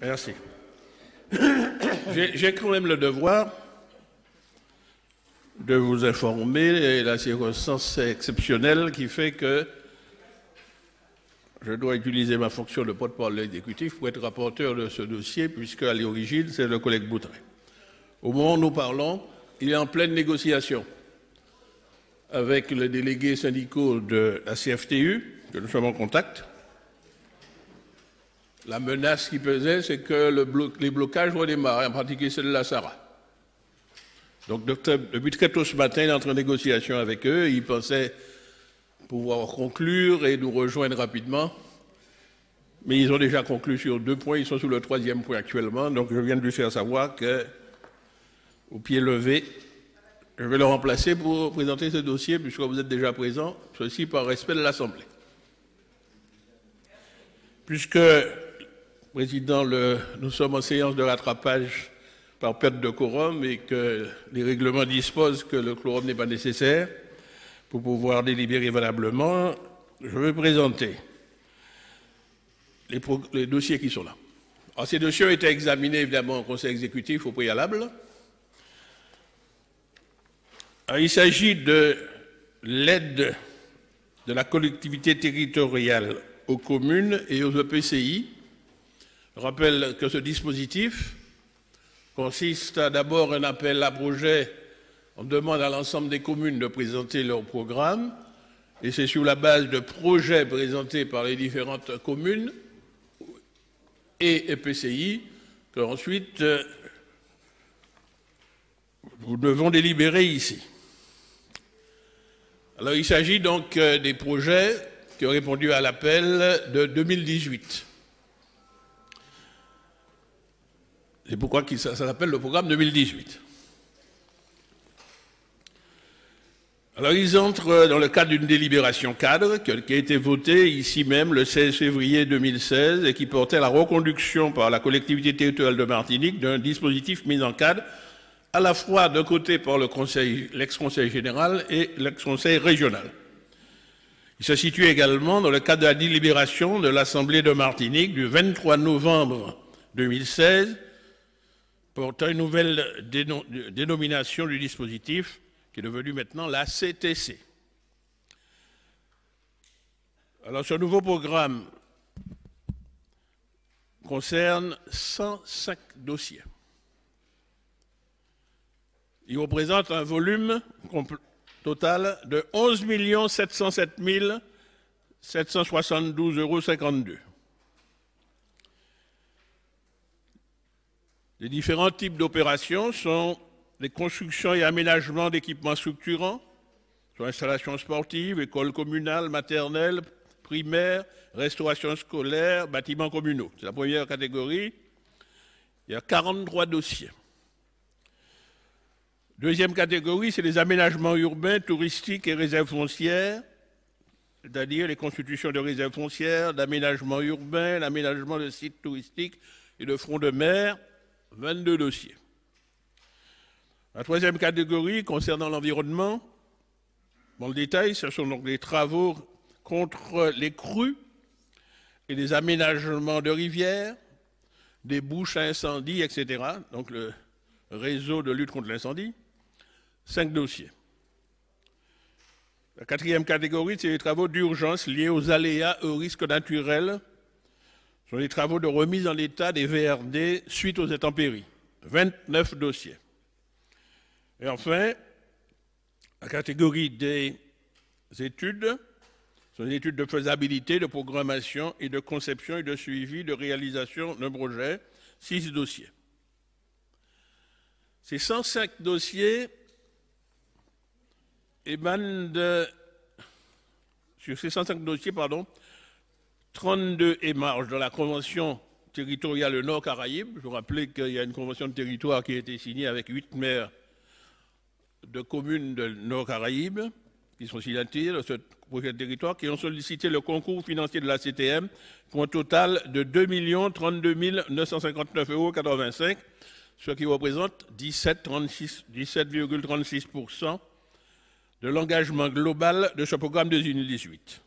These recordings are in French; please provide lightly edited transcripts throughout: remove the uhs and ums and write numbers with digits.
Merci. J'ai quand même le devoir de vous informer, et la circonstance exceptionnelle qui fait que je dois utiliser ma fonction de porte-parole exécutif pour être rapporteur de ce dossier, puisque à l'origine, c'est le collègue Boutret. Au moment où nous parlons, il est en pleine négociation avec les délégués syndicaux de la CFTU, que nous sommes en contact. La menace qui pesait, c'est que les blocages redémarrent, en particulier celle de la Sarah. Donc, depuis très tôt ce matin, il est entre négociation avec eux. Il pensait pouvoir conclure et nous rejoindre rapidement. Mais ils ont déjà conclu sur 2 points. Ils sont sur le 3e point actuellement. Donc, je viens de lui faire savoir qu'au pied levé, je vais le remplacer pour présenter ce dossier, puisque vous êtes déjà présent, ceci par respect de l'Assemblée. Puisque, Président, nous sommes en séance de rattrapage par perte de quorum et que les règlements disposent que le quorum n'est pas nécessaire pour pouvoir délibérer valablement, je vais présenter les dossiers qui sont là. Alors, ces dossiers ont été examinés évidemment au Conseil exécutif au préalable. Alors, il s'agit de l'aide de la collectivité territoriale aux communes et aux EPCI. Je rappelle que ce dispositif consiste à d'abord un appel à projet. On demande à l'ensemble des communes de présenter leur programme et c'est sur la base de projets présentés par les différentes communes et EPCI qu'ensuite nous devons délibérer ici. Alors il s'agit donc des projets qui ont répondu à l'appel de 2018. C'est pourquoi ça s'appelle le programme 2018. Alors, ils entrent dans le cadre d'une délibération cadre qui a été votée ici même le 16 février 2016 et qui portait la reconduction par la collectivité territoriale de Martinique d'un dispositif mis en cadre à la fois d'un côté par l'ex-conseil général et l'ex-conseil régional. Il se situe également dans le cadre de la délibération de l'Assemblée de Martinique du 23 novembre 2016 portant une nouvelle dénomination du dispositif qui est devenu maintenant la CTC. Alors ce nouveau programme concerne 105 dossiers. Il représente un volume total de 11 707 772,52 €. Les différents types d'opérations sont les constructions et aménagements d'équipements structurants, sur installations sportives, écoles communales, maternelles, primaires, restauration scolaire, bâtiments communaux. C'est la première catégorie. Il y a 43 dossiers. Deuxième catégorie, c'est les aménagements urbains, touristiques et réserves foncières, c'est-à-dire les constitutions de réserves foncières, d'aménagements urbains, l'aménagement de sites touristiques et de front de mer, 22 dossiers. La troisième catégorie, concernant l'environnement, dans le détail, ce sont donc les travaux contre les crues et les aménagements de rivières, des bouches à incendie, etc. Donc le réseau de lutte contre l'incendie, 5 dossiers. La quatrième catégorie, c'est les travaux d'urgence liés aux aléas et aux risques naturels. Ce sont les travaux de remise en état des VRD suite aux intempéries, 29 dossiers. Et enfin, la catégorie des études, ce sont les études de faisabilité, de programmation et de conception et de suivi de réalisation d'un projet, 6 dossiers. Ces 105 dossiers émanent sur ces 105 dossiers, 32 émargent de la Convention territoriale Nord-Caraïbes. Je vous rappelle qu'il y a une convention de territoire qui a été signée avec 8 maires de communes de Nord-Caraïbes qui sont signataires de ce projet de territoire, qui ont sollicité le concours financier de la CTM pour un total de 2 032 959,85 €, ce qui représente 17,36% de l'engagement global de ce programme 2018.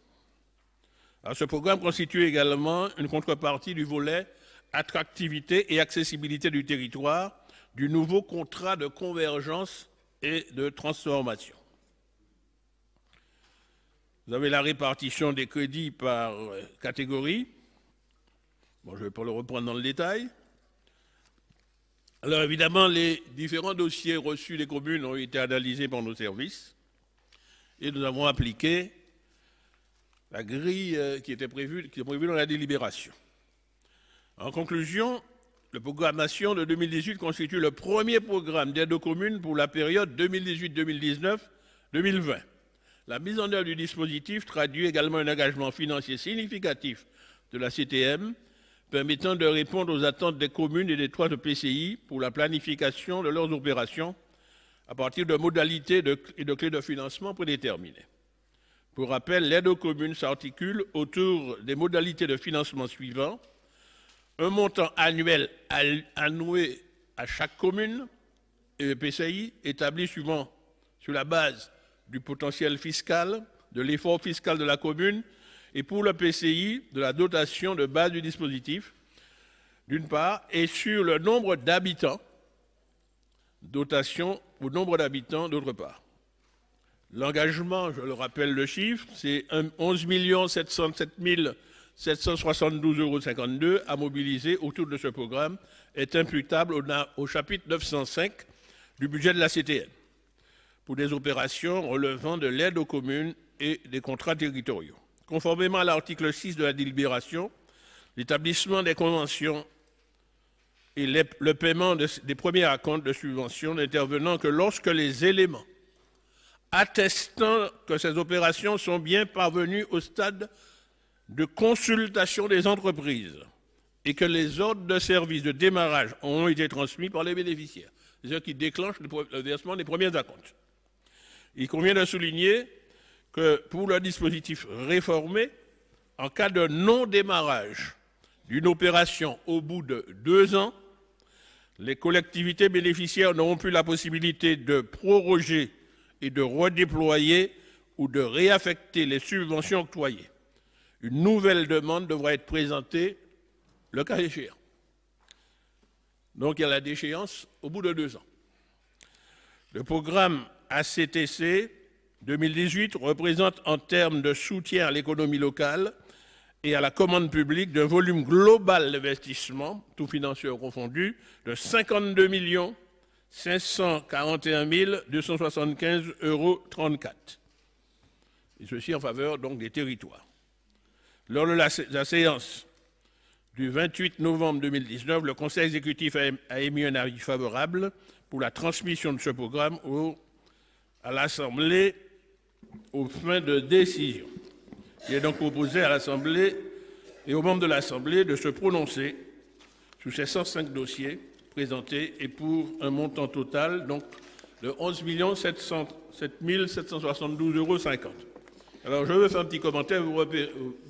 Alors, ce programme constitue également une contrepartie du volet attractivité et accessibilité du territoire du nouveau contrat de convergence et de transformation. Vous avez la répartition des crédits par catégorie. Bon, je ne vais pas le reprendre dans le détail. Alors évidemment, les différents dossiers reçus des communes ont été analysés par nos services et nous avons appliqué la grille qui était prévue dans la délibération. En conclusion, la programmation de 2018 constitue le premier programme d'aide aux communes pour la période 2018-2019-2020. La mise en œuvre du dispositif traduit également un engagement financier significatif de la CTM, permettant de répondre aux attentes des communes et des 3 EPCI pour la planification de leurs opérations à partir de modalités et de clés de financement prédéterminées. Pour rappel, l'aide aux communes s'articule autour des modalités de financement suivantes: un montant annuel alloué à chaque commune et EPCI, établi souvent sur la base du potentiel fiscal, de l'effort fiscal de la commune, et pour le PCI, de la dotation de base du dispositif, d'une part, et sur le nombre d'habitants, dotation au nombre d'habitants, d'autre part. L'engagement, je le rappelle le chiffre, c'est 11 707 772,52 € à mobiliser autour de ce programme, est imputable au chapitre 905 du budget de la CTN, pour des opérations relevant de l'aide aux communes et des contrats territoriaux. Conformément à l'article 6 de la délibération, l'établissement des conventions et le paiement des premiers acomptes de subventions n'intervenant que lorsque les éléments attestant que ces opérations sont bien parvenues au stade de consultation des entreprises et que les ordres de service de démarrage ont été transmis par les bénéficiaires, c'est-à-dire qui déclenchent le versement des premiers acomptes. Il convient de souligner que pour le dispositif réformé, en cas de non-démarrage d'une opération au bout de 2 ans, les collectivités bénéficiaires n'auront plus la possibilité de proroger et de redéployer ou de réaffecter les subventions octroyées. Une nouvelle demande devra être présentée le cas échéant. Donc il y a la déchéance au bout de 2 ans. Le programme ACTC 2018 représente en termes de soutien à l'économie locale et à la commande publique d'un volume global d'investissement, tout financeur confondu, de 52 541 275,34 €. Et ceci en faveur donc des territoires. Lors de la séance du 28 novembre 2019, le Conseil exécutif a émis un avis favorable pour la transmission de ce programme à l'Assemblée aux fins de décision. Il est donc proposé à l'Assemblée et aux membres de l'Assemblée de se prononcer sur ces 105 dossiers présentés et pour un montant total donc, de 11 707 772,50 €. Alors je veux faire un petit commentaire, vous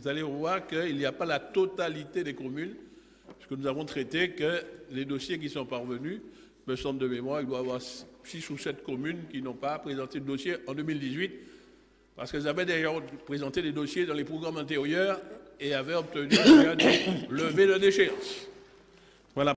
allez voir qu'il n'y a pas la totalité des communes, puisque nous avons traité que les dossiers qui sont parvenus, me semble de mémoire, il doit y avoir 6 ou 7 communes qui n'ont pas présenté de dossier en 2018, parce qu'elles avaient d'ailleurs présenté des dossiers dans les programmes antérieurs et avaient obtenu déjà des levées de déchéance. Voilà.